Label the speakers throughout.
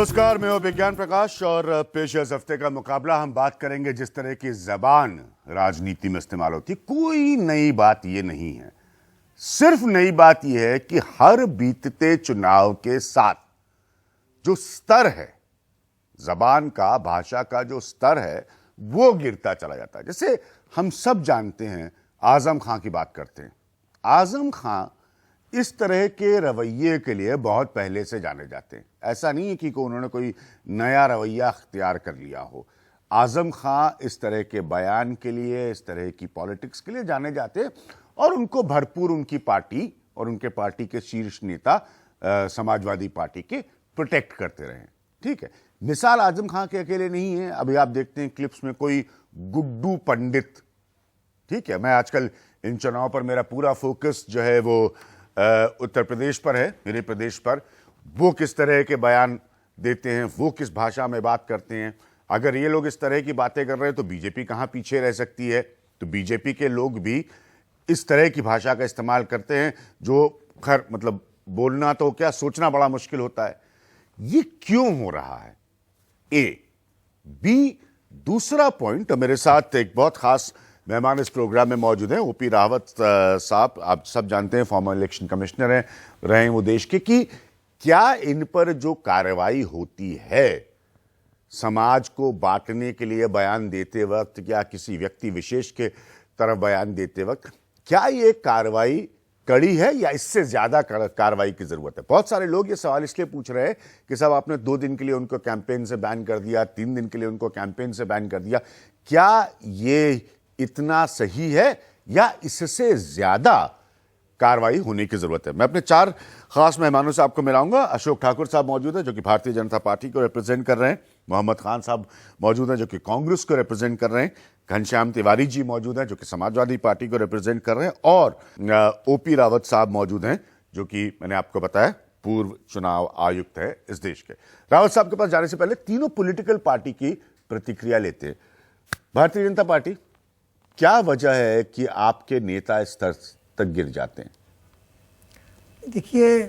Speaker 1: नमस्कार, मैं हूं विज्ञान प्रकाश और पेश है इस हफ्ते का मुकाबला। हम बात करेंगे जिस तरह की जबान राजनीति में इस्तेमाल होती है। कोई नई बात ये नहीं है, सिर्फ नई बात यह है कि हर बीतते चुनाव के साथ जो स्तर है जबान का, भाषा का जो स्तर है वो गिरता चला जाता है। जैसे हम सब जानते हैं, आजम खां की बात करते हैं। आजम खां इस तरह के रवैये के लिए बहुत पहले से जाने जाते हैं। ऐसा नहीं है कि उन्होंने कोई नया रवैया अख्तियार कर लिया हो। आजम खां इस तरह के बयान के लिए, इस तरह की पॉलिटिक्स के लिए जाने जाते हैं और उनको भरपूर उनकी पार्टी और उनके पार्टी के शीर्ष नेता समाजवादी पार्टी के प्रोटेक्ट करते रहे। ठीक है, मिसाल आजम खां के अकेले नहीं है। अभी आप देखते हैं क्लिप्स में कोई गुड्डू पंडित, ठीक है, मैं आजकल इन चुनाव पर मेरा पूरा फोकस जो है वो उत्तर प्रदेश पर है, मेरे प्रदेश पर। वो किस तरह के बयान देते हैं, वो किस भाषा में बात करते हैं। अगर ये लोग इस तरह की बातें कर रहे हैं तो बीजेपी कहाँ पीछे रह सकती है। तो बीजेपी के लोग भी इस तरह की भाषा का इस्तेमाल करते हैं जो खैर मतलब बोलना तो क्या, सोचना बड़ा मुश्किल होता है। ये क्यों हो रहा है? ए। बी, दूसरा पॉइंट, मेरे साथ एक बहुत खास मेहमान इस प्रोग्राम में मौजूद हैं, ओपी रावत साहब। आप सब जानते हैं फॉर्मर इलेक्शन कमिश्नर हैं, रहे वो देश के, कि क्या इन पर जो कार्रवाई होती है समाज को बांटने के लिए बयान देते वक्त या किसी व्यक्ति विशेष के तरफ बयान देते वक्त, क्या ये कार्रवाई कड़ी है या इससे ज्यादा कार्रवाई की जरूरत है? बहुत सारे लोग ये सवाल इसलिए पूछ रहे हैं कि साहब आपने 2 दिन के लिए उनको कैंपेन से बैन कर दिया, 3 दिन के लिए उनको कैंपेन से बैन कर दिया। क्या ये इतना सही है या इससे ज्यादा कार्रवाई होने की जरूरत है? मैं अपने 4 खास मेहमानों से आपको मिलाऊंगा। अशोक ठाकुर साहब मौजूद हैं जो कि भारतीय जनता पार्टी को रिप्रेजेंट कर रहे हैं। मोहम्मद खान साहब मौजूद हैं जो कि कांग्रेस को रिप्रेजेंट कर रहे हैं। घनश्याम तिवारी जी मौजूद हैं जो कि समाजवादी पार्टी को रिप्रेजेंट कर रहे हैं। और ओपी रावत साहब मौजूद हैं जो कि मैंने आपको बताया पूर्व चुनाव आयुक्त है इस देश के। रावत साहब के पास जाने से पहले तीनों पॉलिटिकल पार्टी की प्रतिक्रिया लेते हैं। भारतीय जनता पार्टी, क्या वजह है कि आपके नेता इस स्तर तक गिर जाते हैं?
Speaker 2: देखिए,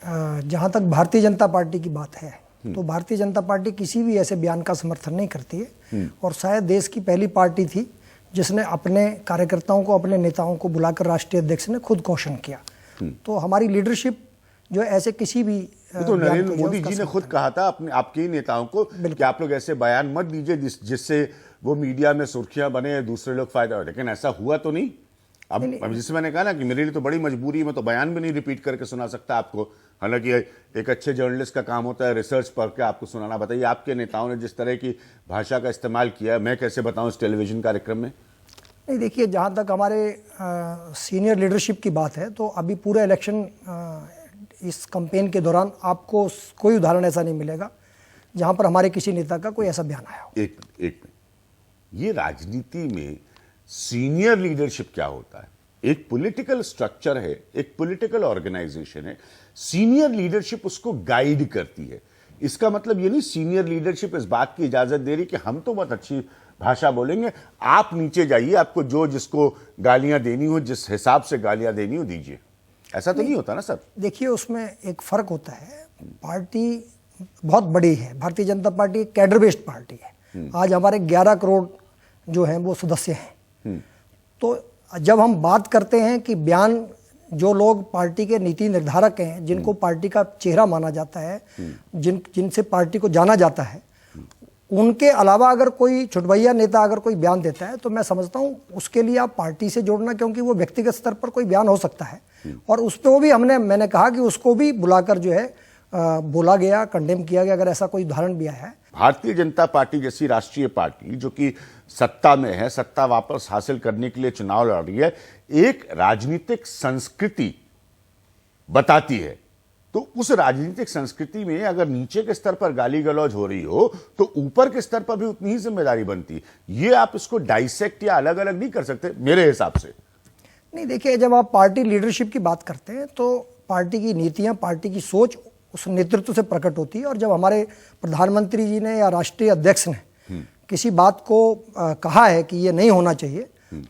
Speaker 2: जहाँ तक भारतीय जनता पार्टी की बात है तो भारतीय जनता पार्टी किसी भी ऐसे बयान का समर्थन नहीं करती है और शायद देश की पहली पार्टी थी जिसने अपने कार्यकर्ताओं को, अपने नेताओं को बुलाकर राष्ट्रीय अध्यक्ष ने खुद घोषणा किया। तो हमारी लीडरशिप जो ऐसे किसी भी
Speaker 1: तो नरेंद्र मोदी जी ने खुद कहा था अपने आपके ही नेताओं को कि आप लोग ऐसे बयान मत दीजिए जिससे वो मीडिया में सुर्खियां बने, दूसरे लोग फायदा हो। लेकिन ऐसा हुआ तो नहीं। अब जिससे मैंने कहा ना कि मेरे लिए तो बड़ी मजबूरी है, मैं तो बयान भी नहीं रिपीट करके सुना सकता आपको। हालांकि एक अच्छे जर्नलिस्ट का काम होता है रिसर्च पढ़ के आपको सुनाना। बताइए, आपके नेताओं ने जिस तरह की भाषा का इस्तेमाल किया, मैं कैसे बताऊं इस टेलीविजन कार्यक्रम में?
Speaker 2: नहीं, देखिए, जहाँ तक हमारे सीनियर लीडरशिप की बात है तो अभी पूरे इलेक्शन इस कैंपेन के दौरान आपको कोई उदाहरण ऐसा नहीं मिलेगा जहाँ पर हमारे किसी नेता का कोई ऐसा बयान आया हो।
Speaker 1: एक मिनट, ये राजनीति में सीनियर लीडरशिप क्या होता है? एक पॉलिटिकल स्ट्रक्चर है, एक पॉलिटिकल ऑर्गेनाइजेशन है, सीनियर लीडरशिप उसको गाइड करती है। इसका मतलब ये नहीं सीनियर लीडरशिप इस बात की इजाजत दे रही कि हम तो बहुत अच्छी भाषा बोलेंगे, आप नीचे जाइए, आपको जो जिसको गालियां देनी हो, जिस हिसाब से गालियां देनी हो दीजिए। ऐसा तो नहीं होता ना सर?
Speaker 2: देखिए, उसमें एक फर्क होता है। पार्टी बहुत बड़ी है, भारतीय जनता पार्टी एक कैडर बेस्ड पार्टी है। आज हमारे 11 करोड़ जो हैं वो सदस्य हैं। तो जब हम बात करते हैं कि बयान, जो लोग पार्टी के नीति निर्धारक हैं, जिनको पार्टी का चेहरा माना जाता है, जिनसे पार्टी को जाना जाता है, उनके अलावा अगर कोई छुटभैया नेता अगर कोई बयान देता है तो मैं समझता हूं उसके लिए आप पार्टी से जोड़ना, क्योंकि वो व्यक्तिगत स्तर पर कोई बयान हो सकता है और उस पर वो भी मैंने कहा कि उसको भी बुलाकर जो है बोला गया, कंडेम किया गया, अगर ऐसा कोई उदाहरण भी आया है।
Speaker 1: भारतीय जनता पार्टी जैसी राष्ट्रीय पार्टी जो कि सत्ता में है, सत्ता वापस हासिल करने के लिए चुनाव लड़ रही है, एक राजनीतिक संस्कृति बताती है। तो उस राजनीतिक संस्कृति में अगर नीचे के स्तर पर गाली गलौज हो रही हो तो ऊपर के स्तर पर भी उतनी ही जिम्मेदारी बनती है। ये आप इसको डाइसेक्ट या अलग अलग नहीं कर सकते मेरे हिसाब से।
Speaker 2: नहीं, देखिए, जब आप पार्टी लीडरशिप की बात करते हैं तो पार्टी की नीतियां, पार्टी की सोच उस नेतृत्व से प्रकट होती है। और जब हमारे प्रधानमंत्री जी ने या राष्ट्रीय अध्यक्ष ने किसी बात को कहा है कि ये नहीं होना चाहिए,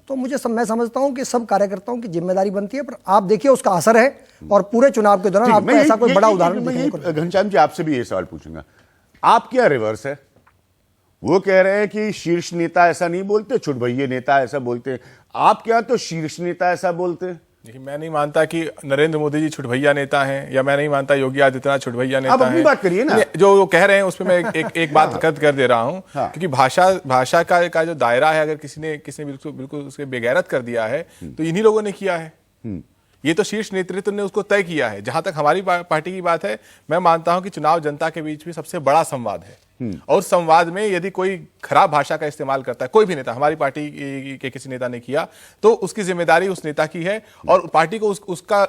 Speaker 2: तो मैं समझता हूं कि सब कार्यकर्ताओं की जिम्मेदारी बनती है। पर आप देखिए उसका असर है और पूरे चुनाव के दौरान आपको ऐसा कोई बड़ा उदाहरण देखने को।
Speaker 1: घनश्याम जी, आपसे भी ये सवाल पूछूंगा। आप क्या रिवर्स है? वो कह रहे हैं कि शीर्ष नेता ऐसा नहीं बोलते, छुटभइये नेता ऐसा बोलते। आप क्या तो शीर्ष नेता ऐसा बोलते?
Speaker 3: देखिए, मैं नहीं मानता कि नरेंद्र मोदी जी छुटभैया नेता हैं, या मैं नहीं मानता योगी आदित्यनाथ छुटभैया नेता
Speaker 1: आप अपनी
Speaker 3: हैं।
Speaker 1: बात करिए ना।
Speaker 3: जो वो कह रहे हैं उसमें मैं एक बात कर दे रहा हूं।
Speaker 1: हाँ।
Speaker 3: क्योंकि भाषा का जो दायरा है, अगर किसी ने बिल्कुल उसके बेगैरत कर दिया है तो इन्हीं लोगों ने किया है। ये तो शीर्ष नेतृत्व ने उसको तय किया है। जहां तक हमारी पार्टी की बात है, मैं मानता हूं कि चुनाव जनता के बीच में सबसे बड़ा संवाद है, और संवाद में यदि कोई खराब भाषा का इस्तेमाल करता है, कोई भी नेता, हमारी पार्टी के किसी नेता ने किया, तो उसकी जिम्मेदारी उस नेता की है, और पार्टी को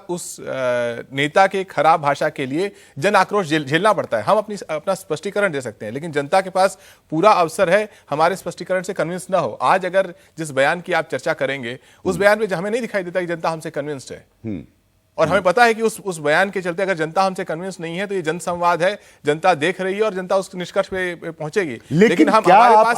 Speaker 3: उस नेता के खराब भाषा के लिए जन आक्रोश झेलना पड़ता है। हम अपना स्पष्टीकरण दे सकते हैं, लेकिन जनता के पास पूरा अवसर है हमारे स्पष्टीकरण से कन्विंस ना हो। आज अगर जिस बयान की आप चर्चा करेंगे, उस बयान में हमें नहीं दिखाई देता कि जनता हमसे कन्विंस्ड है, और हमें पता है कि उस बयान के चलते अगर जनता हमसे कन्विंस नहीं है तो ये जनसंवाद है, जनता देख रही है और जनता उस निष्कर्ष पे पहुंचेगी।
Speaker 1: लेकिन
Speaker 3: हम
Speaker 1: क्या
Speaker 3: हमारे
Speaker 1: आप
Speaker 3: पास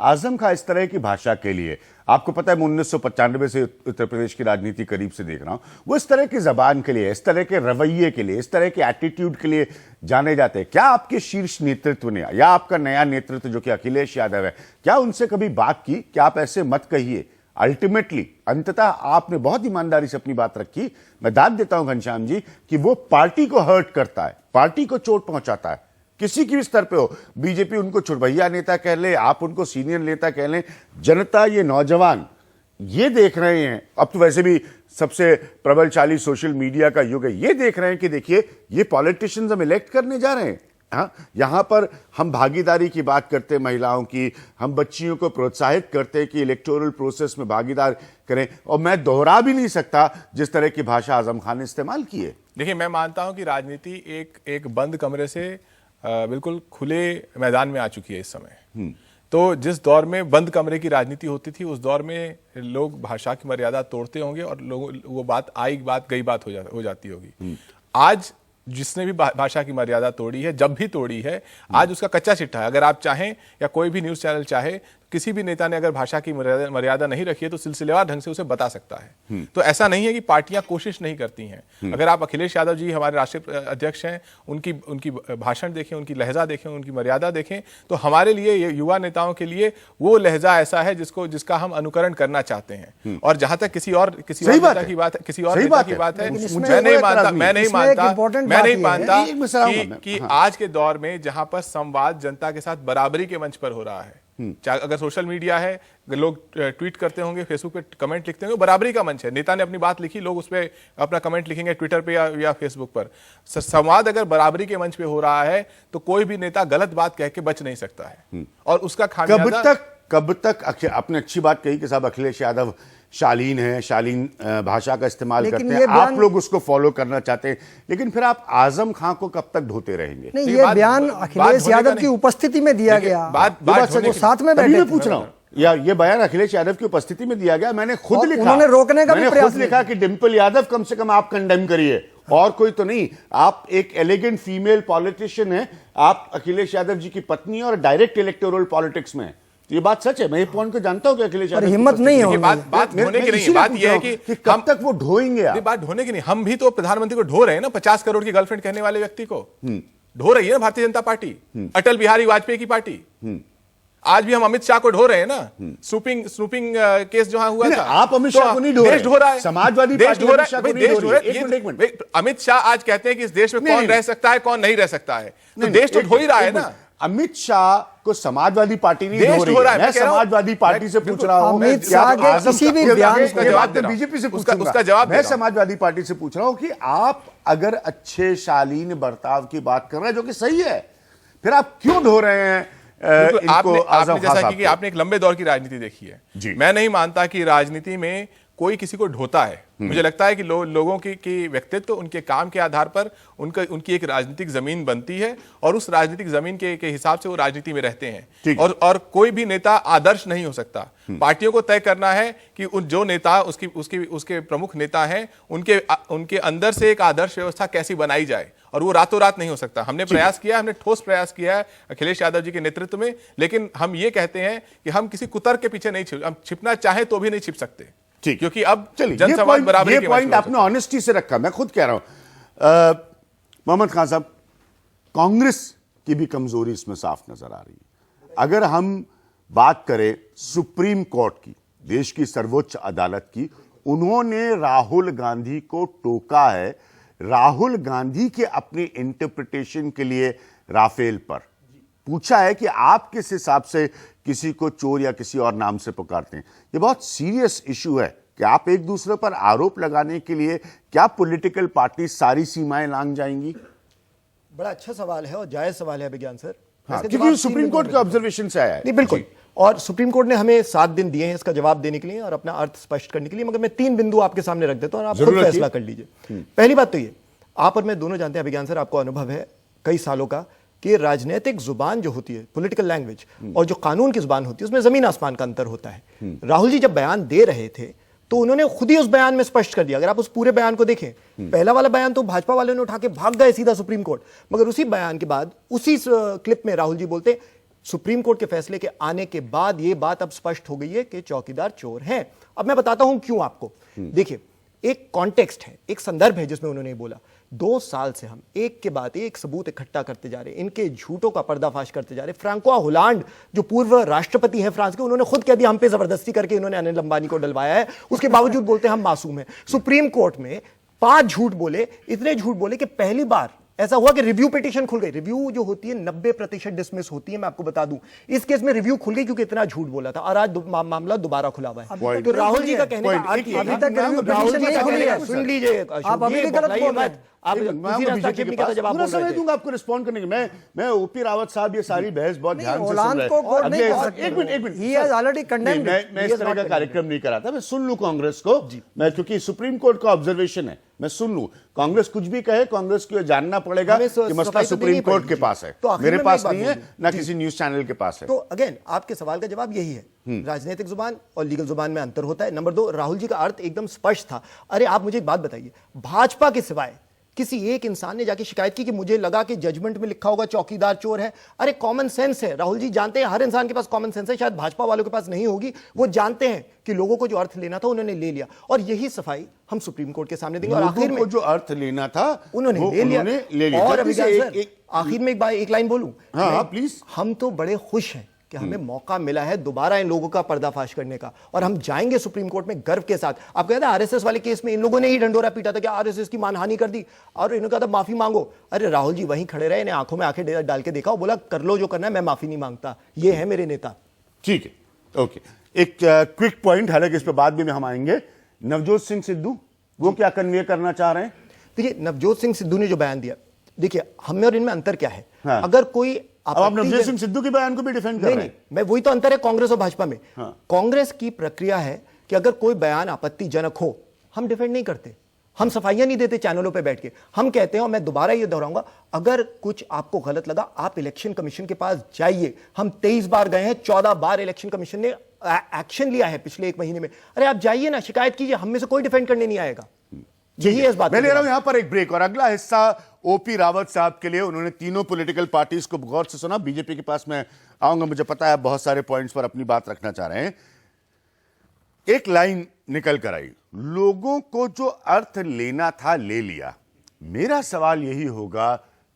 Speaker 1: आजम खां इस तरह की भाषा के लिए, आपको पता है मैं 1995 से उत्तर प्रदेश की राजनीति करीब से देख रहा हूं, वो इस तरह की जबान के लिए, इस तरह के रवैये के लिए, इस तरह के एटीट्यूड के लिए जाने जाते हैं। क्या आपके शीर्ष नेतृत्व ने, या आपका नया नेतृत्व जो कि अखिलेश यादव है, क्या उनसे कभी बात की कि आप ऐसे मत कहिए? अल्टीमेटली अंततः आपने बहुत ईमानदारी से अपनी बात रखी। मैं दाद देता हूं घनश्याम जी कि वो पार्टी को हर्ट करता है, पार्टी को चोट पहुंचाता है, किसी की भी स्तर पे हो। बीजेपी उनको छुटभैया नेता कह ले, आप उनको सीनियर नेता कह लें, जनता, ये नौजवान ये देख रहे हैं, अब तो वैसे भी सबसे प्रबलशाली सोशल मीडिया का युग है, ये देख रहे हैं कि देखिए ये पॉलिटिशियंस हम इलेक्ट करने जा रहे हैं। हाँ, यहां पर हम भागीदारी की बात करते हैं महिलाओं की, हम बच्चियों को प्रोत्साहित करते हैं कि इलेक्टोरल प्रोसेस में भागीदार करें, और मैं दोहरा भी नहीं सकता जिस तरह की भाषा आजम खान ने इस्तेमाल की है।
Speaker 3: देखिए, मैं मानता हूं कि राजनीति एक बंद कमरे से बिल्कुल खुले मैदान में आ चुकी है इस समय। तो जिस दौर में बंद कमरे की राजनीति होती थी, उस दौर में लोग भाषा की मर्यादा तोड़ते होंगे और लोग वो बात गई बात हो जाती होगी। आज जिसने भी भाषा की मर्यादा तोड़ी है, जब भी तोड़ी है, आज उसका कच्चा चिट्ठा है। अगर आप चाहें या कोई भी न्यूज़ चैनल चाहे, किसी भी नेता ने अगर भाषा की मर्यादा नहीं रखी है तो सिलसिलेवार ढंग से उसे बता सकता है। तो ऐसा नहीं है कि पार्टियां कोशिश नहीं करती हैं। अगर आप अखिलेश यादव जी हमारे राष्ट्रीय अध्यक्ष हैं, उनकी भाषण देखें, उनकी लहजा देखें, उनकी मर्यादा देखें, तो हमारे लिए, युवा नेताओं के लिए वो लहजा ऐसा है जिसका हम अनुकरण करना चाहते हैं। और जहां तक किसी और नेता की बात है, किसी और नेता की बात है, मैं नहीं मानता कि आज के दौर में जहां पर संवाद जनता के साथ बराबरी के मंच पर हो रहा है, अगर सोशल मीडिया है, लोग ट्वीट करते होंगे, फेसबुक पे कमेंट लिखते होंगे, बराबरी का मंच है। नेता ने अपनी बात लिखी, लोग उस पर अपना कमेंट लिखेंगे ट्विटर पे या फेसबुक पर। संवाद अगर बराबरी के मंच पे हो रहा है तो कोई भी नेता गलत बात कह के बच नहीं सकता है, और उसका खामियाजा
Speaker 1: कब तक आपने अच्छी बात कही कि साहब अखिलेश यादव शालीन है, शालीन भाषा का इस्तेमाल करते हैं, आप लोग उसको फॉलो करना चाहते हैं, लेकिन फिर आप आजम खां को कब तक ढोते रहेंगे?
Speaker 2: नहीं, ये बयान अखिलेश यादव की उपस्थिति में दिया गया, साथ में बैठे,
Speaker 1: पूछ रहा हूं, या ये बयान अखिलेश यादव की उपस्थिति में दिया गया? मैंने खुद लिखा,
Speaker 2: उन्होंने रोकने का भी प्रयास
Speaker 1: लिखा कि डिंपल यादव कम से कम आप कंडेम करिए, और कोई तो नहीं। आप एक एलिगेंट फीमेल पॉलिटिशियन है, आप अखिलेश यादव जी की पत्नी, और डायरेक्ट इलेक्टोरल पॉलिटिक्स में। ये बात सच है, मैं ये पॉइंट को जानता हूं कि अखिलेश यादव
Speaker 2: हिम्मत नहीं होगी।
Speaker 3: बात ढोने की नहीं है, बात यह है कि
Speaker 1: कब तक वो ढोएंगे?
Speaker 3: बात ढोने की नहीं, हम भी तो प्रधानमंत्री को ढो रहे हैं ना। 50 करोड़ की गर्लफ्रेंड कहने वाले व्यक्ति को ढो रही है ना भारतीय जनता पार्टी, अटल बिहारी वाजपेयी की पार्टी। आज भी हम अमित शाह को ढो रहे हैं ना। स्नूपिंग केस जो हुआ था,
Speaker 1: आप अमित शाह को नहीं ढो रहे,
Speaker 3: ढो रहा है
Speaker 1: समाजवादी पार्टी ढो रहा है।
Speaker 3: अमित शाह आज कहते हैं कि इस देश में कौन रह सकता है, कौन नहीं रह सकता है, तो देश तो ढो ही रहा है ना।
Speaker 1: अमित शाह को समाजवादी पार्टी नहीं ढो रही है। मैं समाजवादी पार्टी से पूछ रहा हूं,
Speaker 2: अमित शाह के किसी भी बयान
Speaker 1: का जवाब बीजेपी से उसका जवाब, मैं समाजवादी पार्टी से पूछ रहा हूं कि आप अगर अच्छे शालीन बर्ताव की बात कर रहे हैं, जो कि सही है, फिर आप क्यों ढो रहे हैं?
Speaker 3: आपने जैसा कि आपने एक लंबे दौर की राजनीति देखी है, मैं नहीं मानता कि राजनीति में कोई किसी को ढोता है। मुझे लगता है कि लोगों की व्यक्तित्व, उनके काम के आधार पर उनकी एक राजनीतिक जमीन बनती है, और उस राजनीतिक जमीन के हिसाब से वो राजनीति में रहते हैं। और कोई भी नेता आदर्श नहीं हो सकता। पार्टियों को तय करना है कि जो नेता उसके प्रमुख नेता हैं, उनके अंदर से एक आदर्श व्यवस्था कैसी बनाई जाए, और वो रातों रात नहीं हो सकता। हमने प्रयास किया, हमने ठोस प्रयास किया है अखिलेश यादव जी के नेतृत्व में, लेकिन हम ये कहते हैं कि हम किसी कुतर्क के पीछे नहीं हम छिपना चाहे तो भी नहीं छिप सकते, क्योंकि अब जनसंवाद बराबरी
Speaker 1: ये पॉइंट आपने ऑनेस्टी से रखा, मैं खुद कह रहा हूं। मोहम्मद खान साहब, कांग्रेस की भी कमजोरी इसमें साफ नजर आ रही है। अगर हम बात करें सुप्रीम कोर्ट की, देश की सर्वोच्च अदालत की, उन्होंने राहुल गांधी को टोका है राहुल गांधी के अपने इंटरप्रिटेशन के लिए राफेल पर। पूछा है कि आप किस हिसाब से किसी को चोर या किसी और नाम से पुकारते हैं। ये बहुत सीरियस इशू है कि आप एक दूसरे पर आरोप लगाने के लिए क्या पॉलिटिकल पार्टी सारी सीमाएं लांघ जाएंगी?
Speaker 4: बड़ा अच्छा सवाल है और जायज सवाल है विज्ञान सर।
Speaker 1: हाँ,
Speaker 4: इसका
Speaker 1: क्योंकि
Speaker 4: जवाब
Speaker 1: सुप्रीम
Speaker 4: तीन
Speaker 1: कोर्ट के
Speaker 4: बिंदुओं में
Speaker 1: ऑब्जर्वेशन से आया है।
Speaker 4: नहीं, बिल्कुल। और सुप्रीम कोर्ट ने हमें 7 दिन दिए हैं इसका जवाब देने के लिए और अपना अर्थ स्पष्ट करने के लिए, मगर मैं 3 बिंदु आपके सामने रख देता हूं और आप खुद
Speaker 1: जरूर
Speaker 4: फैसला
Speaker 1: रखिए।
Speaker 4: कर लीजिए। पहली बात तो ये, आप और मैं दोनों जानते हैं विज्ञान सर, आपको अनुभव है कई सालों का कि राजनीतिक जुबान जो होती है, पॉलिटिकल लैंग्वेज, और जो कानून की जुबान होती है, उसमें जमीन आसमान का अंतर होता है। राहुल जी जब बयान दे रहे थे तो उन्होंने खुद ही उस बयान में स्पष्ट कर दिया। अगर आप उस पूरे बयान को देखें, पहला वाला बयान तो भाजपा वाले ने उठा के भाग गए सीधा सुप्रीम कोर्ट, मगर उसी बयान के बाद उसी क्लिप में राहुल जी बोलते सुप्रीम कोर्ट के फैसले के आने के बाद यह बात अब स्पष्ट हो गई है कि चौकीदार चोर हैं। अब मैं बताता हूं क्यों आपको। देखिए, एक कॉन्टेक्स्ट है, एक संदर्भ है जिसमें उन्होंने बोला 2 साल से हम एक के बाद एक सबूत इकट्ठा करते जा रहे हैं, इनके झूठों का पर्दाफाश करते जा रहे हैं। फ्रांकोआ होलांड जो पूर्व राष्ट्रपति हैं फ्रांस के, उन्होंने खुद कह दिया हम पे जबरदस्ती करके इन्होंने अनिल अंबानी को डलवाया है, उसके बावजूद बोलते हैं हम मासूम हैं। सुप्रीम कोर्ट में 5 झूठ बोले, इतने झूठ बोले कि पहली बार ऐसा हुआ कि रिव्यू पिटीशन खुल गई। रिव्यू जो होती है 90% डिसमिस होती है, मैं आपको बता दूं। इस केस में रिव्यू खुल गई क्योंकि इतना झूठ बोला था और आज मामला दोबारा खुला हुआ है। तो राहुल जी का कहने का अर्थ ये
Speaker 2: अभी
Speaker 4: था,
Speaker 2: तक रिव्यू
Speaker 4: राहुल जी
Speaker 2: पिटीशन
Speaker 4: का
Speaker 2: नहीं खुली
Speaker 4: कहने
Speaker 2: है।
Speaker 4: का, सुन लीजिए,
Speaker 2: आप अभी भी गलत बोल रहे हैं।
Speaker 4: आप
Speaker 1: मैं
Speaker 4: उसी रास्ता
Speaker 1: बीजेपी के
Speaker 4: का
Speaker 1: पास
Speaker 4: जवाब
Speaker 1: पूरा
Speaker 4: बोल
Speaker 1: समय
Speaker 4: रहे थे।
Speaker 1: दूंगा आपको रिस्पॉन्ड करने के। मैं ओपी रावत साहब ये सारी बहस बहुत
Speaker 2: नहीं,
Speaker 1: ध्यान से
Speaker 2: होलांद
Speaker 1: सुन रहे
Speaker 2: को कोर्ट नहीं
Speaker 1: अगले-
Speaker 2: कह सकते।
Speaker 1: एक minute
Speaker 2: He has already condemned
Speaker 1: नहीं,
Speaker 2: it.
Speaker 1: मैं
Speaker 2: He
Speaker 1: इस
Speaker 2: has
Speaker 1: तरह
Speaker 2: not
Speaker 1: का
Speaker 2: condemned
Speaker 1: कार्यक्रम नहीं करा था। मैं सुन लूं कांग्रेस को, मैं क्योंकि सुप्रीम कोर्ट का ऑब्जर्वेशन है, मैं सुन लूं। कांग्रेस कुछ भी कहे, कांग्रेस को जानना पड़ेगा
Speaker 4: हमें
Speaker 1: कि मसला
Speaker 4: सफाई तो
Speaker 1: सुप्रीम
Speaker 4: देनी
Speaker 1: कोर्ट के
Speaker 4: पड़ेगी।
Speaker 1: पास है,
Speaker 4: तो आखिर
Speaker 1: मेरे
Speaker 4: में
Speaker 1: पास
Speaker 4: मैं एक
Speaker 1: नहीं
Speaker 4: बात
Speaker 1: है,
Speaker 4: बोलूं।
Speaker 1: ना किसी न्यूज चैनल के पास है।
Speaker 4: तो अगेन आपके सवाल का जवाब यही है, राजनीतिक जुबान और लीगल जुबान में अंतर होता है। नंबर 2, राहुल जी का अर्थ एकदम स्पष्ट था। अरे आप मुझे एक बात बताइए, भाजपा के सिवाय किसी एक इंसान ने जाके शिकायत की कि मुझे लगा कि जजमेंट में लिखा होगा चौकीदार चोर है? अरे कॉमन सेंस है, राहुल जी जानते हैं, हर इंसान के पास कॉमन सेंस है, शायद भाजपा वालों के पास नहीं होगी। वो जानते हैं कि लोगों को जो अर्थ लेना था उन्होंने ले लिया, और यही सफाई हम सुप्रीम कोर्ट के सामने देंगे। और आखिर में
Speaker 1: जो अर्थ लेना था
Speaker 4: उन्होंने
Speaker 1: वो
Speaker 4: ले लिया। और
Speaker 1: जल्दी
Speaker 4: अभी
Speaker 1: से
Speaker 4: आखिर में एक लाइन बोलूं?
Speaker 1: हाँ,
Speaker 4: मैं-
Speaker 1: प्लीज।
Speaker 4: हम तो बड़े खुश हैं कि हमें मौका मिला है दोबारा इन लोगों का पर्दाफाश करने का, और हम जाएंगे सुप्रीम कोर्ट में गर्व के साथ। आप कहते हैं आरएसएस वाले केस में इन लोगों ने ही ढंडोरा पीटा था कि आरएसएस की मानहानि कर दी, और इन्होंने कहा था माफी मांगो। अरे राहुल जी वहीं खड़े रहे, इन्हें आंखों में आंखें डाल के देखा और बोला कर लो जो करना है, मैं माफी नहीं मांगता। ये है मेरे नेता।
Speaker 1: ठीक है, ओके। एक क्विक पॉइंट, हालांकि इस पर बाद में हम आएंगे। नवजोत सिंह सिद्धू वो क्या कन्वे करना चाह रहे हैं?
Speaker 4: देखिए, नवजोत सिंह सिद्धू ने जो बयान दिया, देखिए हमें और इनमें अंतर क्या है।
Speaker 1: हाँ।
Speaker 4: अगर कोई
Speaker 1: अब आप नवजोत सिंह सिद्धू के बयान को भी डिफेंड कर
Speaker 4: नहीं
Speaker 1: रहे
Speaker 4: नहीं,
Speaker 1: हैं।
Speaker 4: मैं वही तो अंतर है कांग्रेस और भाजपा में।
Speaker 1: हाँ।
Speaker 4: कांग्रेस की प्रक्रिया है कि अगर कोई बयान आपत्तिजनक हो, हम डिफेंड नहीं करते, हम सफाइयां नहीं देते चैनलों पे बैठ के। हम कहते हैं, और मैं दोबारा ये दोहराऊंगा, अगर कुछ आपको गलत लगा आप इलेक्शन कमीशन के पास जाइए। हम 23 बार गए हैं, 14 बार इलेक्शन कमीशन ने एक्शन लिया है पिछले 1 महीने में। अरे आप जाइए ना, शिकायत कीजिए, हम में से कोई डिफेंड करने नहीं आएगा। यही है इस बात
Speaker 1: मैं
Speaker 4: का
Speaker 1: ले रहा हूं
Speaker 4: जवाब।
Speaker 1: यहां पर एक ब्रेक, और अगला हिस्सा ओपी रावत साहब के लिए। उन्होंने तीनों पॉलिटिकल पार्टीज को गौर से सुना। बीजेपी के पास मैं आऊंगा, मुझे पता है बहुत सारे पॉइंट्स पर अपनी बात रखना चाह रहे हैं। एक लाइन निकल कर आई, लोगों को जो अर्थ लेना था ले लिया। मेरा सवाल यही होगा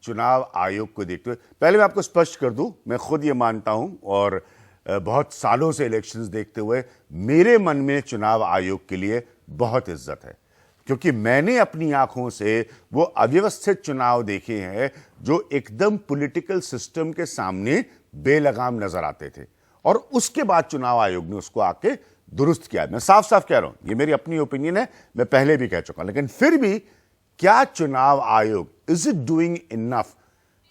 Speaker 1: चुनाव आयोग को देखते हुए, पहले मैं आपको स्पष्ट कर दूं, मैं खुद ये मानता हूं और बहुत सालों से इलेक्शंस देखते हुए मेरे मन में चुनाव आयोग के लिए बहुत इज्जत है, क्योंकि मैंने अपनी आंखों से वो अव्यवस्थित चुनाव देखे हैं जो एकदम पॉलिटिकल सिस्टम के सामने बेलगाम नजर आते थे, और उसके बाद चुनाव आयोग ने उसको आके दुरुस्त किया। मैं साफ साफ कह रहा हूं, ये मेरी अपनी ओपिनियन है, मैं पहले भी कह चुका, लेकिन फिर भी क्या चुनाव आयोग इज इट डूइंग इनफ?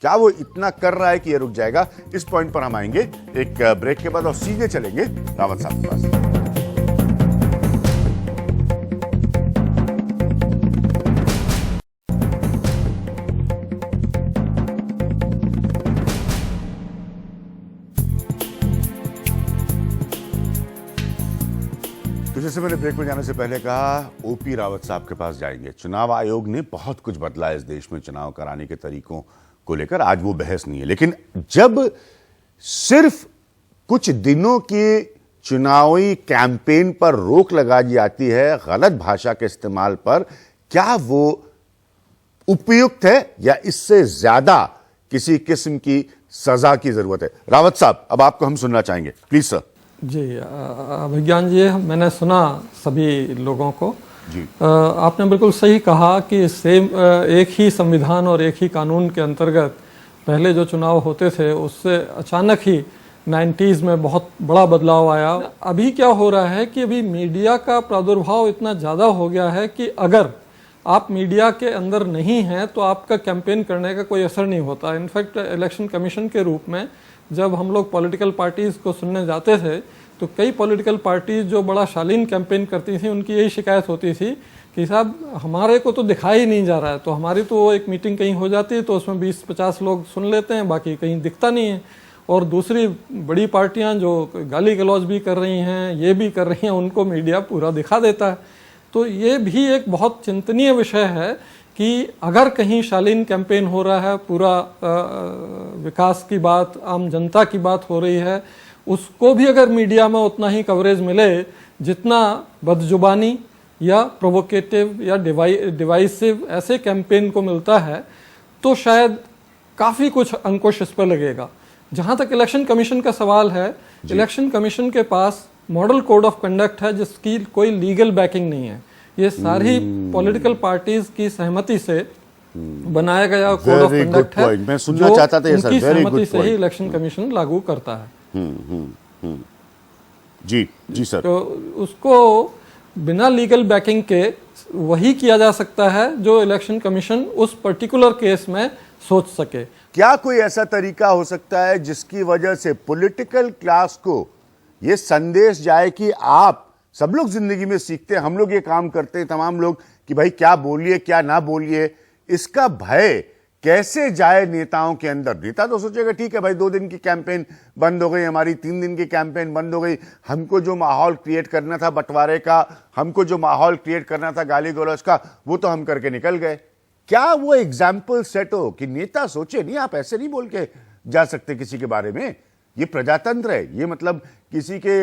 Speaker 1: क्या वो इतना कर रहा है कि ये रुक जाएगा? इस पॉइंट पर हम आएंगे एक ब्रेक के बाद और सीधे चलेंगे रावत साहब के पास। तो जैसे मैंने ब्रेक में जाने से पहले कहा, ओपी रावत साहब के पास जाएंगे। चुनाव आयोग ने बहुत कुछ बदला है इस देश में चुनाव कराने के तरीकों को लेकर, आज वो बहस नहीं है, लेकिन जब सिर्फ कुछ दिनों के चुनावी कैंपेन पर रोक लगा दी जाती है गलत भाषा के इस्तेमाल पर, क्या वो उपयुक्त है, या इससे ज्यादा किसी किस्म की सजा की जरूरत है। रावत साहब, अब आपको हम सुनना चाहेंगे, प्लीज सर।
Speaker 5: जी अभिज्ञान जी, मैंने सुना सभी लोगों को
Speaker 1: जी।
Speaker 5: आपने बिल्कुल सही कहा कि सेम एक ही संविधान और एक ही कानून के अंतर्गत पहले जो चुनाव होते थे उससे अचानक ही 90s में बहुत बड़ा बदलाव आया। अभी क्या हो रहा है कि अभी मीडिया का प्रादुर्भाव इतना ज़्यादा हो गया है कि अगर आप मीडिया के अंदर नहीं हैं तो आपका कैंपेन करने का कोई असर नहीं होता। इनफैक्ट इलेक्शन कमीशन के रूप में जब हम लोग पॉलिटिकल पार्टीज़ को सुनने जाते थे तो कई पॉलिटिकल पार्टीज जो बड़ा शालीन कैंपेन करती थी उनकी यही शिकायत होती थी कि साहब हमारे को तो दिखाई नहीं जा रहा है, तो हमारी तो एक मीटिंग कहीं हो जाती है तो उसमें 20-50 लोग सुन लेते हैं, बाकी कहीं दिखता नहीं है। और दूसरी बड़ी पार्टियां जो गाली गलौज भी कर रही हैं, ये भी कर रही हैं, उनको मीडिया पूरा दिखा देता है। तो ये भी एक बहुत चिंतनीय विषय है कि अगर कहीं शालीन कैंपेन हो रहा है, पूरा विकास की बात, आम जनता की बात हो रही है, उसको भी अगर मीडिया में उतना ही कवरेज मिले जितना बदजुबानी या प्रोवोकेटिव या डिवाइसिव ऐसे कैंपेन को मिलता है, तो शायद काफ़ी कुछ अंकुश इस पर लगेगा। जहाँ तक इलेक्शन कमीशन का सवाल है, इलेक्शन कमीशन के पास मॉडल कोड ऑफ कंडक्ट है जिसकी कोई लीगल बैकिंग नहीं है। ये सारी पॉलिटिकल पार्टीज की सहमति से बनाया गया कोड ऑफ कंडक्ट है,
Speaker 1: मैं सुनना चाहता था ये सर,
Speaker 5: उनकी
Speaker 1: वेरी गुड
Speaker 5: सहमति से ही
Speaker 1: पॉइंट।
Speaker 5: इलेक्शन कमीशन लागू करता है।
Speaker 1: जी जी सर।
Speaker 5: तो उसको बिना लीगल बैकिंग के वही किया जा सकता है जो इलेक्शन कमीशन उस पर्टिकुलर केस में सोच सके।
Speaker 1: क्या कोई ऐसा तरीका हो सकता है जिसकी वजह से पॉलिटिकल क्लास को यह संदेश जाए कि आप सब लोग जिंदगी में सीखते हैं, हम लोग ये काम करते हैं तमाम लोग, कि भाई क्या बोलिए क्या ना बोलिए, इसका भय कैसे जाए नेताओं के अंदर? नेता तो सोचेगा ठीक है भाई 2 दिन की कैंपेन बंद हो गई, हमारी 3 दिन की कैंपेन बंद हो गई, हमको जो माहौल क्रिएट करना था बंटवारे का, हमको जो माहौल क्रिएट करना था गाली गलौज का, वो तो हम करके निकल गए। क्या वो एग्जाम्पल सेट हो कि नेता सोचे नहीं, आप ऐसे नहीं बोल के जा सकते किसी के बारे में, ये प्रजातंत्र है, ये मतलब किसी के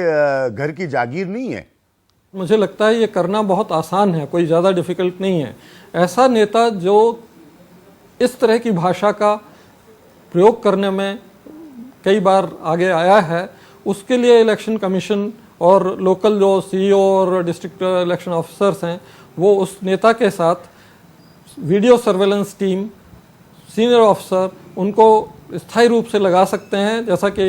Speaker 1: घर की जागीर नहीं है।
Speaker 5: मुझे लगता है ये करना बहुत आसान है, कोई ज़्यादा डिफिकल्ट नहीं है। ऐसा नेता जो इस तरह की भाषा का प्रयोग करने में कई बार आगे आया है, उसके लिए इलेक्शन कमीशन और लोकल जो सीईओ और डिस्ट्रिक्ट इलेक्शन ऑफिसर्स हैं वो उस नेता के साथ video surveillance team, senior officer उनको स्थायी रूप से लगा सकते हैं। जैसा कि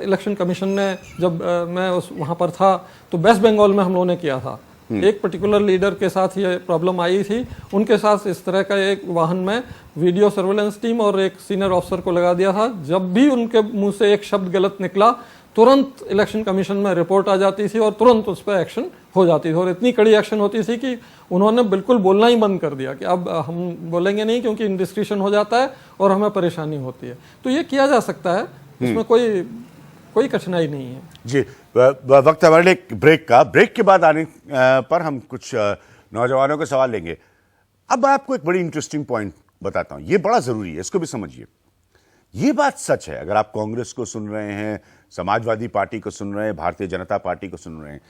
Speaker 5: इलेक्शन कमीशन ने जब मैं वहाँ पर था तो वेस्ट बंगाल में हम लोगों ने किया था, एक पर्टिकुलर लीडर के साथ ये प्रॉब्लम आई थी, उनके साथ इस तरह का एक वाहन में वीडियो सर्वेलेंस टीम और एक सीनियर ऑफिसर को लगा दिया था। जब भी उनके मुंह से एक शब्द गलत निकला तुरंत इलेक्शन कमीशन में रिपोर्ट आ जाती थी और तुरंत उस पर एक्शन हो जाती थी, और इतनी कड़ी एक्शन होती थी कि उन्होंने बिल्कुल बोलना ही बंद कर दिया कि अब हम बोलेंगे नहीं क्योंकि इंडिस्क्रिशन हो जाता है और हमें परेशानी होती है। तो ये किया जा सकता है, इसमें कोई कठिनाई नहीं है।
Speaker 1: जी, वक्त है हमारे लिए ब्रेक का। ब्रेक के बाद आने पर हम कुछ नौजवानों के सवाल लेंगे। अब मैं आपको एक बड़ी इंटरेस्टिंग पॉइंट बताता हूं, ये बड़ा जरूरी है, इसको भी समझिए। ये बात सच है, अगर आप कांग्रेस को सुन रहे हैं, समाजवादी पार्टी को सुन रहे हैं, भारतीय जनता पार्टी को सुन रहे हैं,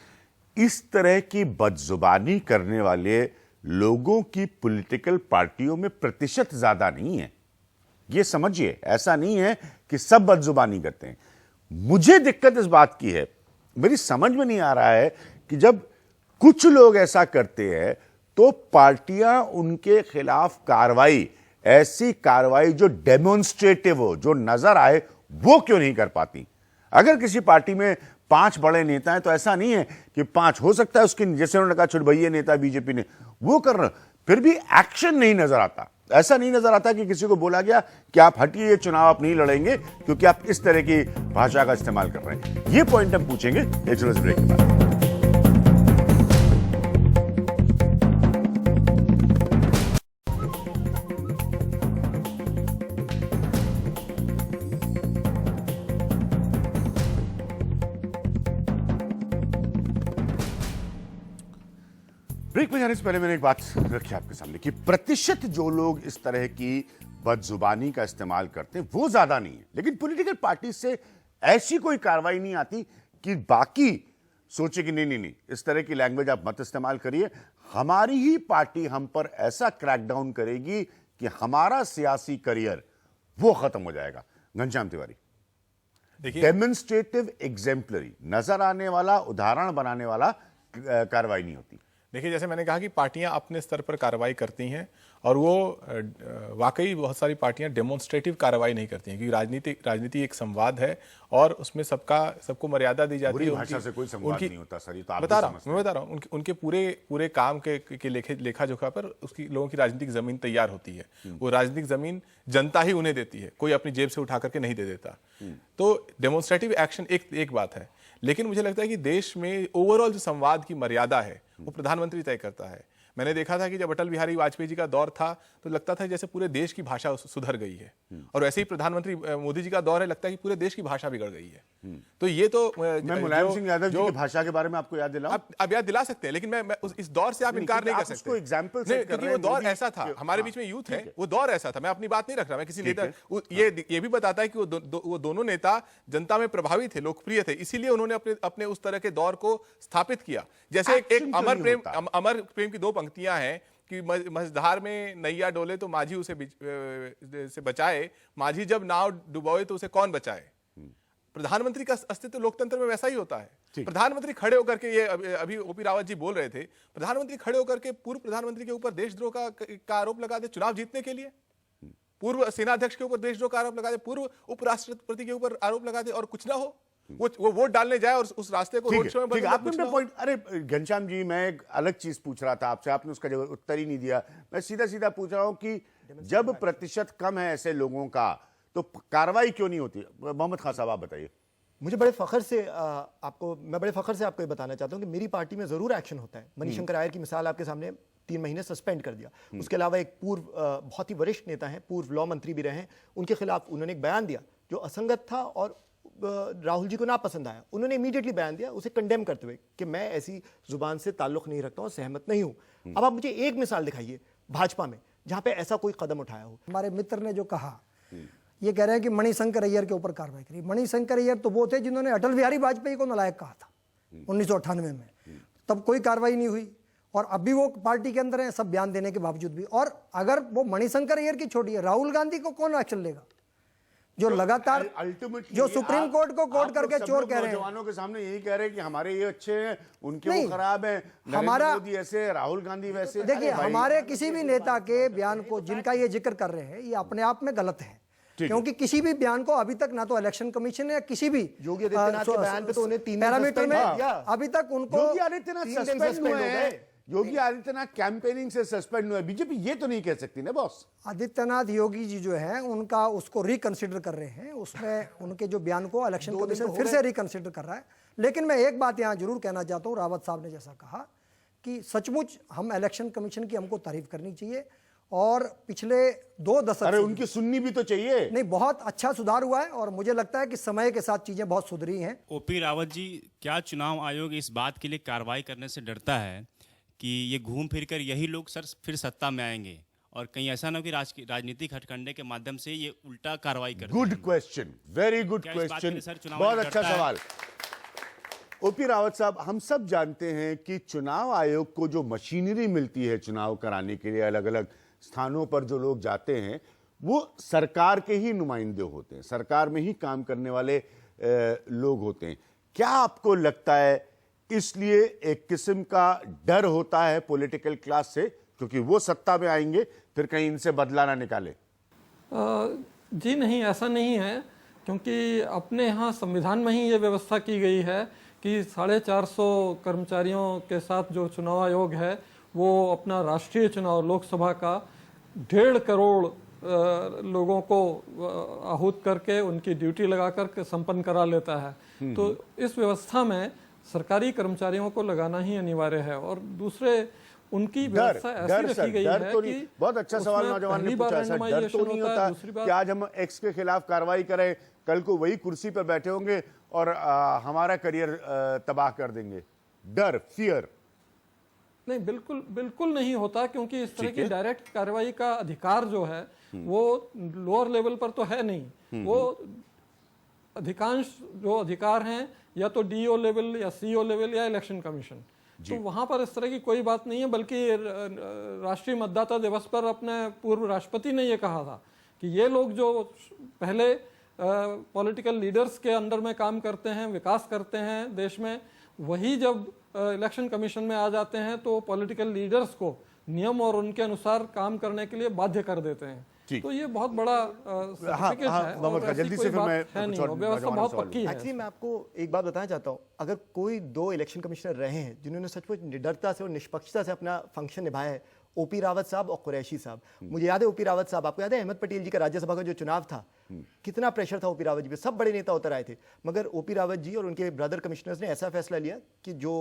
Speaker 1: इस तरह की बदजुबानी करने वाले लोगों की पॉलिटिकल पार्टियों में प्रतिशत ज्यादा नहीं है। ये समझिए, ऐसा नहीं है कि सब बदजुबानी करते हैं। मुझे दिक्कत इस बात की है, मेरी समझ में नहीं आ रहा है कि जब कुछ लोग ऐसा करते हैं तो पार्टियां उनके खिलाफ कार्रवाई, ऐसी कार्रवाई जो डेमोन्स्ट्रेटिव हो, जो नजर आए, वो क्यों नहीं कर पाती? अगर किसी पार्टी में 5 बड़े नेता हैं तो ऐसा नहीं है कि 5 हो सकता है उसके, जैसे उन्होंने कहा छुटभैया नेता बीजेपी ने वो कर रहे, फिर भी एक्शन नहीं नजर आता। ऐसा नहीं नजर आता कि किसी को बोला गया कि आप हटिए, ये चुनाव आप नहीं लड़ेंगे क्योंकि आप इस तरह की भाषा का इस्तेमाल कर रहे हैं। ये पॉइंट हम पूछेंगे एक छोटे से ब्रेक के बाद। ब्रेक में जाने से पहले मैंने एक बात रखी आपके सामने कि प्रतिशत जो लोग इस तरह की बदजुबानी का इस्तेमाल करते हैं वो ज्यादा नहीं है, लेकिन पॉलिटिकल पार्टी से ऐसी कोई कार्रवाई नहीं आती कि बाकी सोचे कि नहीं नहीं नहीं इस तरह की लैंग्वेज आप मत इस्तेमाल करिए, हमारी ही पार्टी हम पर ऐसा क्रैकडाउन करेगी कि हमारा सियासी करियर वो खत्म हो जाएगा। घनश्याम तिवारी,
Speaker 3: देखिए
Speaker 1: डेमोन्स्ट्रेटिव एग्जेम्पलरी, नजर आने वाला, उदाहरण बनाने वाला कार्रवाई नहीं होती।
Speaker 3: देखिए, जैसे मैंने कहा कि पार्टियां अपने स्तर पर कार्रवाई करती हैं और वो वाकई बहुत सारी पार्टियां डेमोन्स्ट्रेटिव कार्रवाई नहीं करती हैं, क्योंकि राजनीति एक संवाद है और उसमें सबको मर्यादा दी जाती
Speaker 1: बुरी
Speaker 3: है।
Speaker 1: भाषा से कोई संवाद नहीं होता सर, ये तो आप
Speaker 3: मैं
Speaker 1: भी
Speaker 3: बता रहा हूँ उनके पूरे काम के लेखा जोखा पर उसकी लोगों की राजनीतिक जमीन तैयार होती है। वो राजनीतिक जमीन जनता ही उन्हें देती है, कोई अपनी जेब से उठा करके नहीं दे देता। तो डेमोन्स्ट्रेटिव एक्शन एक बात है, लेकिन मुझे लगता है कि देश में ओवरऑल जो संवाद की मर्यादा है वो प्रधानमंत्री तय करता है। मैंने देखा था कि जब अटल बिहारी वाजपेयी जी का दौर था तो लगता था जैसे पूरे देश की भाषा अब गई है, और वैसे ही प्रधानमंत्री मोदी जी का दौर है, लगता है कि पूरे देश की भाषा बिगड़ गई है। तो ये तो
Speaker 1: मैं मुलायम सिंह यादव जी की भाषा के बारे में आपको याद दिलाऊं?
Speaker 3: आप याद दिला सकते हैं, लेकिन मैं इस दौर से आप इनकार नहीं कर सकते।
Speaker 1: उसको एग्जाम्पल
Speaker 3: क्योंकि वो दौर ऐसा था, हमारे बीच में यूथ है, वो दौर ऐसा था। मैं अपनी बात नहीं रख रहा, मैं किसी नेता, ये भी बताता है कि वो दोनों नेता जनता में प्रभावी थे, लोकप्रिय थे, इसीलिए उन्होंने अपने उस तरह के दौर को स्थापित किया। जैसे एक अमर प्रेम की दो पंक्तियां हैं कि मझधार में नैया डोले तो माझी उसे से बचाए, माझी जब नाव डुबोए तो उसे कौन बचाए। प्रधानमंत्री का अस्तित्व लोकतंत्र में वैसा ही होता है। प्रधानमंत्री खड़े होकर के, ये अभी ओपी रावत जी बोल रहे थे, प्रधानमंत्री खड़े होकर के पूर्व प्रधानमंत्री के ऊपर देशद्रोह का आरोप लगा दे चुनाव जीतने के लिए, पूर्व सेनाध्यक्ष के ऊपर देशद्रोह का आरोप लगा दे, पूर्व उपराष्ट्रपति के ऊपर आरोप लगा दे और कुछ ना हो, वो वोट डालने जाए और उस रास्ते को रोड शो में बदल
Speaker 1: पॉइंट। अरे घनश्याम जी, मैं एक अलग चीज पूछ रहा था आपसे, आपने उसका जवाब उत्तर ही नहीं दिया। मैं सीधा सीधा पूछ रहा हूं कि जब प्रतिशत कम है ऐसे लोगों का तो कार्रवाई क्यों नहीं होती? मोहम्मद खान साहब आप बताइए।
Speaker 4: मैं बड़े फखर से आपको ये बताना चाहता हूं कि मेरी पार्टी में जरूर एक्शन होता है। मणिशंकर आयर की मिसाल आपके सामने, 3 महीने सस्पेंड कर दिया। उसके अलावा एक पूर्व बहुत ही वरिष्ठ नेता हैं, पूर्व लॉ मंत्री भी रहे हैं, उनके खिलाफ उन्होंने एक बयान दिया जो असंगत था और राहुल जी को ना पसंद आया। उन्होंने इमीडिएटली बयान दिया उसे कंडेम करते हुए कि मैं ऐसी जुबान से ताल्लुक नहीं रखता हूं, सहमत नहीं हूं। अब आप मुझे एक मिसाल दिखाइए भाजपा में जहां पे ऐसा कोई कदम उठाया हो।
Speaker 2: हमारे मित्र ने जो कहा, ये कह रहे हैं कि मणिशंकर अय्यर के ऊपर कार्रवाई करी। मणिशंकर अय्यर तो वो थे जिन्होंने अटल बिहारी वाजपेयी को नालायक कहा था 1998 में, तब कोई कार्रवाई नहीं हुई और अभी वो पार्टी के अंदर है, सब बयान देने के बावजूद भी। और अगर वो मणिशंकर अय्यर की छोड़िए, राहुल गांधी को कौन एक्शन लेगा जो लगातार
Speaker 1: अल्टीमेटली
Speaker 2: जो सुप्रीम कोर्ट को कोट करके चोर कह रहे हैं।
Speaker 1: जवानों के सामने यही कह रहे हैं कि हमारे ये अच्छे हैं, उनके वो खराब हैं,
Speaker 2: हमारा
Speaker 1: मोदी ऐसे, राहुल गांधी वैसे।
Speaker 2: देखिए, हमारे किसी भी नेता के बयान को जिनका ये जिक्र कर रहे हैं, ये अपने आप में गलत है, क्योंकि किसी भी बयान को अभी तक ना तो इलेक्शन कमीशन या किसी भी
Speaker 4: योगी आदित्यनाथ के बयान पे तो उन्हें 3
Speaker 2: पैरामीटर में अभी तक उनको
Speaker 1: योगी आदित्यनाथ सस्पेंड हुए हैं। योगी आदित्यनाथ कैंपेनिंग से सस्पेंड हुए, बीजेपी ये तो नहीं कह सकती ना बॉस।
Speaker 2: आदित्यनाथ योगी जी जो है उनका उसको रिकंसिडर कर रहे हैं, उसमें उनके जो बयान को इलेक्शन कमीशन फिर से रिकंसिडर कर रहा है। लेकिन मैं एक बात यहां जरूर कहना चाहता हूं, रावत साहब ने जैसा कहा कि सचमुच हम इलेक्शन कमीशन की हमको तारीफ करनी चाहिए और पिछले 2 दशक,
Speaker 1: अरे उनकी सुननी भी तो चाहिए।
Speaker 2: नहीं, बहुत अच्छा सुधार हुआ है और मुझे लगता है कि समय के साथ चीजें बहुत सुधरी हैं।
Speaker 6: ओपी रावत जी, क्या चुनाव आयोग इस बात के लिए कार्रवाई करने से डरता है कि ये घूम फिर कर यही लोग सर फिर सत्ता में आएंगे और कहीं ऐसा ना हो कि राजनीतिक हथकंडे के माध्यम से ये उल्टा कार्रवाई कर?
Speaker 1: Good question, very good question, बहुत अच्छा सवाल। ओपी रावत साहब, हम सब जानते हैं कि चुनाव आयोग को जो मशीनरी मिलती है चुनाव कराने के लिए, अलग अलग स्थानों पर जो लोग जाते हैं वो सरकार के ही नुमाइंदे होते हैं, सरकार में ही काम करने वाले लोग होते हैं। क्या आपको लगता है इसलिए एक किस्म का डर होता है पॉलिटिकल क्लास से, क्योंकि वो सत्ता में आएंगे फिर कहीं इनसे बदला ना निकाले?
Speaker 5: जी नहीं, ऐसा नहीं है, क्योंकि अपने यहाँ संविधान में ही ये व्यवस्था की गई है कि 450 कर्मचारियों के साथ जो चुनाव आयोग है वो अपना राष्ट्रीय चुनाव लोकसभा का 1.5 करोड़ लोगों को आहूत करके उनकी ड्यूटी लगाकर संपन्न करा लेता है। तो इस व्यवस्था में सरकारी कर्मचारियों को लगाना ही अनिवार्य है। और दूसरे उनकी व्यवस्था ऐसी रखी गई है
Speaker 1: तो
Speaker 5: कि
Speaker 1: बहुत अच्छा सवाल नौजवान ने पूछा, ऐसा डर तो नहीं होता कि आज हम एक्स के खिलाफ कार्रवाई करें, कल को वही कुर्सी पर बैठे होंगे और हमारा करियर तबाह कर देंगे? डर, फियर?
Speaker 5: नहीं, बिल्कुल नहीं होता, क्योंकि इस तरह की डायरेक्ट कार्रवाई का अधिकार जो है वो लोअर लेवल पर तो है नहीं। वो अधिकांश जो अधिकार हैं या तो डीओ लेवल या सीओ लेवल या इलेक्शन कमीशन, तो वहां पर इस तरह की कोई बात नहीं है। बल्कि राष्ट्रीय मतदाता दिवस पर अपने पूर्व राष्ट्रपति ने यह कहा था कि ये लोग जो पहले पॉलिटिकल लीडर्स के अंडर में काम करते हैं, विकास करते हैं देश में, वही जब इलेक्शन कमीशन में आ जाते हैं तो पॉलिटिकल लीडर्स को नियम और उनके अनुसार काम करने के लिए बाध्य कर देते हैं। तो ये बहुत बड़ा सर्टिफिकेट है
Speaker 1: मोहम्मद
Speaker 5: और
Speaker 1: का
Speaker 5: ऐसी
Speaker 1: जल्दी
Speaker 5: कोई
Speaker 1: से फिर
Speaker 5: बात
Speaker 1: मैं
Speaker 5: है नहीं,
Speaker 1: कुछ और
Speaker 5: और व्यवस्था बहुत
Speaker 1: नौजवानों
Speaker 5: पक्की है।
Speaker 4: एक्चुअली मैं आपको एक बात बताना चाहता हूँ, अगर कोई 2 इलेक्शन कमिश्नर रहे हैं जिन्होंने सचमुच निडरता से और निष्पक्षता से अपना फंक्शन निभाया है, ओपी रावत साहब और कुरैशी साहब। मुझे याद है ओपी रावत साहब, आपको याद है अहमद पटेल जी का राज्यसभा का जो चुनाव था, कितना प्रेशर था ओपी रावत जी पे, सब बड़े नेता उतर आए थे, मगर ओपी रावत जी और उनके ब्रदर कमिश्नर्स ने ऐसा फैसला लिया कि जो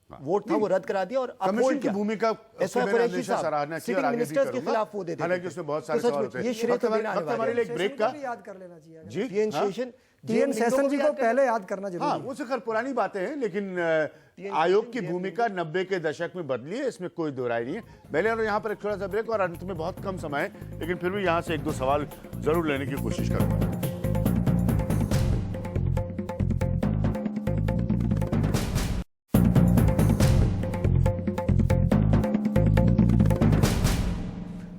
Speaker 4: वोट था वो रद्द करा दिया और
Speaker 1: कमीशन की भूमिका
Speaker 4: ऐसा हमेशा सराहना की और मिनिस्टर्स के खिलाफ वो दे देते
Speaker 1: हालांकि उसमें बहुत सारे सवाल होते हैं।
Speaker 4: ये श्रेय तो देना
Speaker 1: हमारे लिए एक ब्रेक का
Speaker 2: याद कर लेना चाहिए।
Speaker 1: जी
Speaker 4: टीएन शेषन
Speaker 2: टीएन सेशन जी को पहले याद करना जरूरी
Speaker 1: हाँ,
Speaker 2: है।
Speaker 1: वो से खैर पुरानी बातें हैं, लेकिन आयोग की भूमिका 90 के दशक में बदली है, इसमें कोई दो राय नहीं है। पहले और यहाँ पर एक थोड़ा सा ब्रेक और अंत में बहुत कम समय है, लेकिन फिर भी यहाँ से 1-2 सवाल जरूर लेने की कोशिश करूंगा।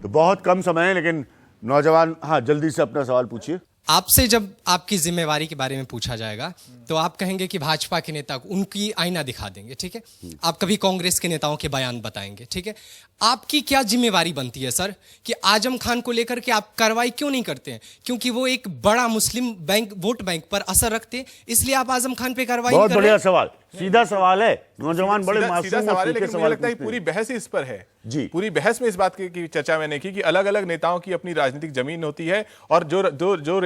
Speaker 1: तो बहुत कम समय है, लेकिन नौजवान हाँ जल्दी से अपना सवाल पूछिए।
Speaker 7: आपसे जब आपकी जिम्मेवारी के बारे में पूछा जाएगा तो आप कहेंगे कि भाजपा के नेता को उनकी आईना दिखा देंगे, ठीक है। आप कभी कांग्रेस के नेताओं के बयान बताएंगे, ठीक है। आपकी क्या जिम्मेवारी बनती है सर कि आजम खान को लेकर के आप कार्रवाई क्यों नहीं करते हैं? क्योंकि वो एक बड़ा मुस्लिम बैंक वोट बैंक पर असर रखते हैं, इसलिए आप आजम खान पे कार्रवाई
Speaker 1: बहुत
Speaker 7: कर रहे
Speaker 1: बढ़िया
Speaker 7: हैं।
Speaker 1: सवाल, सीधा सवाल है। नौजवान बड़े
Speaker 3: सीधा
Speaker 1: मासूम
Speaker 3: सवाल है,
Speaker 1: और
Speaker 3: लेकिन
Speaker 1: सीधे
Speaker 3: मुझे लगता है कि पूरी बहस ही इस पर है।
Speaker 1: जी।
Speaker 3: पूरी बहस में इस बात की चर्चा मैंने की कि अलग अलग नेताओं की अपनी राजनीतिक जमीन होती है और जो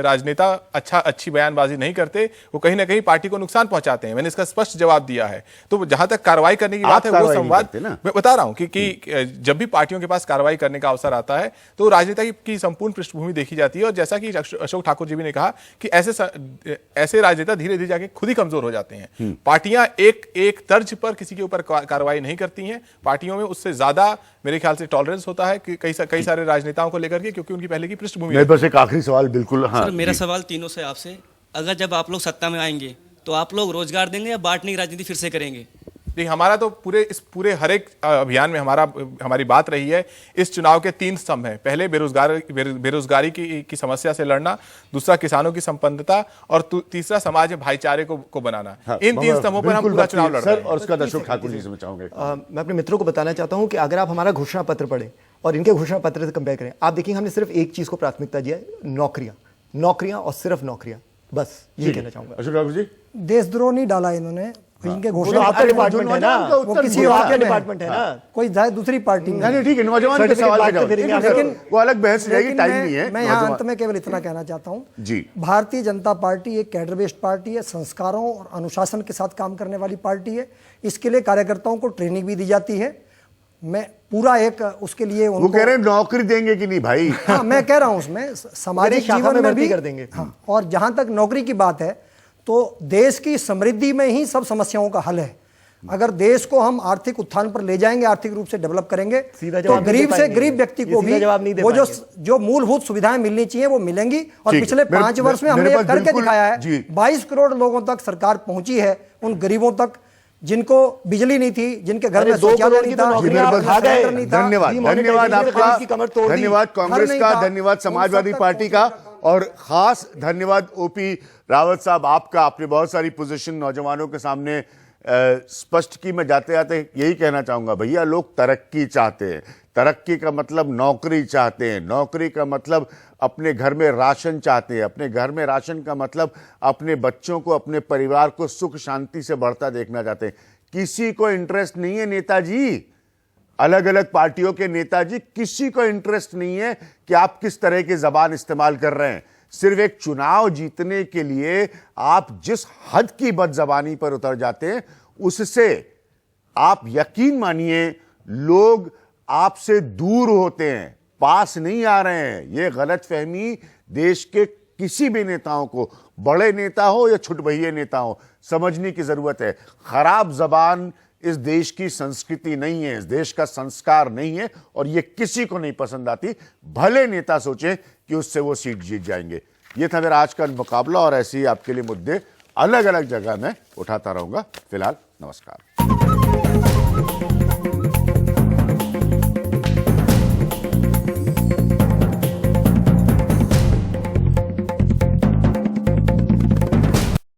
Speaker 3: राजनेता अच्छी बयानबाजी नहीं करते वो कहीं ना कहीं पार्टी को नुकसान पहुंचाते हैं। मैंने इसका स्पष्ट जवाब दिया है। तो जहां तक कार्रवाई करने की बात है वो संवाद मैं बता रहा हूं कि जब भी पार्टियों के पास कार्रवाई करने का अवसर आता है तो राजनेता की संपूर्ण पृष्ठभूमि देखी जाती है। और जैसा कि अशोक ठाकुर जी भी ने कहा कि ऐसे राजनेता धीरे धीरे जाके खुद ही कमजोर हो जाते हैं। पार्टियां एक तर्ज पर किसी के ऊपर कार्रवाई नहीं करती हैं। पार्टियों में उससे ज्यादा मेरे ख्याल से टॉलरेंस होता है कि कई सारे राजनेताओं को लेकर के, क्योंकि उनकी पहले की पृष्ठभूमि।
Speaker 1: बस एक आखिरी सवाल बिल्कुल हाँ।
Speaker 8: सर मेरा सवाल तीनों से आपसे, अगर जब आप लोग सत्ता में आएंगे तो आप लोग रोजगार देंगे या बांटने की राजनीति फिर से करेंगे?
Speaker 3: देखिए, हमारा तो पूरे हर एक अभियान में हमारी बात रही है, इस चुनाव के 3 स्तंभ हैं। पहले बेरोजगारी की समस्या से लड़ना, दूसरा किसानों की संपन्नता और तीसरा समाज में भाईचारे को बनाना।
Speaker 1: हाँ,
Speaker 3: इन 3 स्तंभों पर हम पूरा चुनाव लड़ रहे हैं।
Speaker 1: और उसका अशोक ठाकुर जी से मैं चाहूंगा।
Speaker 4: मैं अपने मित्रों को बताना चाहता हूं कि अगर आप हमारा घोषणा पत्र पढ़ें और इनके घोषणा पत्र से कंपेयर करें, आप देखेंगे हमने सिर्फ एक चीज को प्राथमिकता दिया है, नौकरियां और सिर्फ नौकरियां। बस ये कहना चाहूंगा।
Speaker 1: अशोक ठाकुर जी,
Speaker 2: देशद्रोह नहीं डाला इन्होंने इनके
Speaker 4: वो
Speaker 2: घोषणा
Speaker 4: आपका डिपार्टमेंट है ना,
Speaker 2: वो किसी और
Speaker 4: आपका
Speaker 2: के
Speaker 4: डिपार्टमेंट है ना,
Speaker 2: कोई जाए दूसरी पार्टी में।
Speaker 1: नहीं ठीक है, नौजवान के सवाल पे जाओ।
Speaker 2: लेकिन
Speaker 1: वो अलग बहस रहेगी, टाइम नहीं है।
Speaker 2: मैं यहाँ अंत में केवल इतना कहना चाहता हूँ
Speaker 1: जी,
Speaker 2: भारतीय जनता पार्टी एक कैडर बेस्ड पार्टी है, संस्कारों और अनुशासन के साथ काम करने वाली पार्टी है। इसके लिए कार्यकर्ताओं को ट्रेनिंग भी दी जाती है। मैं पूरा एक उसके लिए
Speaker 1: वो कह रहे हैं नौकरी देंगे कि नहीं भाई।
Speaker 2: हाँ, मैं कह रहा हूँ उसमें सामाजिक जीवन में भी
Speaker 4: कर देंगे।
Speaker 2: हाँ, और जहां तक नौकरी की बात है तो देश की समृद्धि में ही सब समस्याओं का हल है। अगर देश को हम आर्थिक उत्थान पर ले जाएंगे, आर्थिक रूप से डेवलप करेंगे, तो गरीब से गरीब व्यक्ति को भी वो जो मूलभूत सुविधाएं मिलनी चाहिए वो मिलेंगी। और पिछले 5 वर्ष में हमने ये करके दिखाया है। 22 करोड़ लोगों तक सरकार पहुंची है, उन गरीबों तक जिनको बिजली नहीं थी, जिनके घर में शौचालय नहीं था।
Speaker 1: धन्यवाद आपका, धन्यवाद कांग्रेस का, धन्यवाद समाजवादी पार्टी का, और खास धन्यवाद ओपी रावत साहब आपका। आपने बहुत सारी पोजीशन नौजवानों के सामने स्पष्ट की। मैं जाते जाते यही कहना चाहूंगा, भैया लोग तरक्की चाहते हैं। तरक्की का मतलब नौकरी चाहते हैं, नौकरी का मतलब अपने घर में राशन चाहते हैं, अपने घर में राशन का मतलब अपने बच्चों को, अपने परिवार को सुख शांति से बढ़ता देखना चाहते हैं। किसी को इंटरेस्ट नहीं है नेताजी, अलग अलग पार्टियों के नेताजी, किसी को इंटरेस्ट नहीं है कि आप किस तरह की जबान इस्तेमाल कर रहे हैं। सिर्फ एक चुनाव जीतने के लिए आप जिस हद की बदजबानी पर उतर जाते हैं, उससे आप यकीन मानिए लोग आपसे दूर होते हैं, पास नहीं आ रहे हैं। यह गलतफहमी देश के किसी भी नेताओं को, बड़े नेता हो या छुटभइये नेता हो, समझने की जरूरत है। खराब जबान इस देश की संस्कृति नहीं है, इस देश का संस्कार नहीं है, और यह किसी को नहीं पसंद आती, भले नेता सोचें कि उससे वो सीट जीत जाएंगे। यह था मेरा आज का मुकाबला, और ऐसे ही आपके लिए मुद्दे अलग अलग जगह में उठाता रहूंगा। फिलहाल नमस्कार।